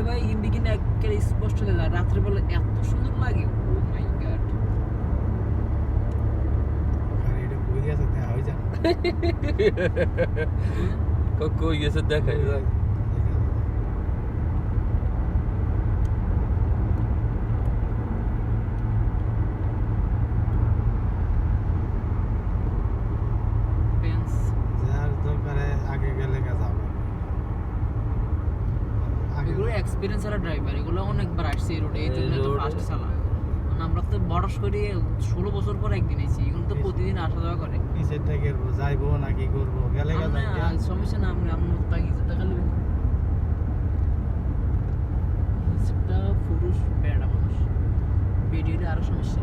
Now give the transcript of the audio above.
ভাই হিন্দি কিনে একেবারে স্পষ্ট দেখা রাত্রে বেলা এত সুন্দর লাগে ও মাই গড আর এটা কই গেছে দেখা হই যায় কই গেছে দেখাই যায় ফেন্স যার দরকারে আগে গেলে কাজ হবে আগে এগুলো এক্সপিরিয়েন্স আর ড্রাইভার এগুলো অনেকবার আসছে এই রোডে এই জন্য তো ফার্স্ট চালাম মানে আমরা তো বড়স করে 16 বছর পর একদিন আইছি এগুলো তো প্রতিদিন আসা যাওয়া করে কিসের থেকে যাইবো নাকি করবো গেলে কাজ আমরা সমস্যা না আমরা তাকি দেখালে একটা পুরুষ বেড়া মানুষ ভিডিওটা আরো সমস্যা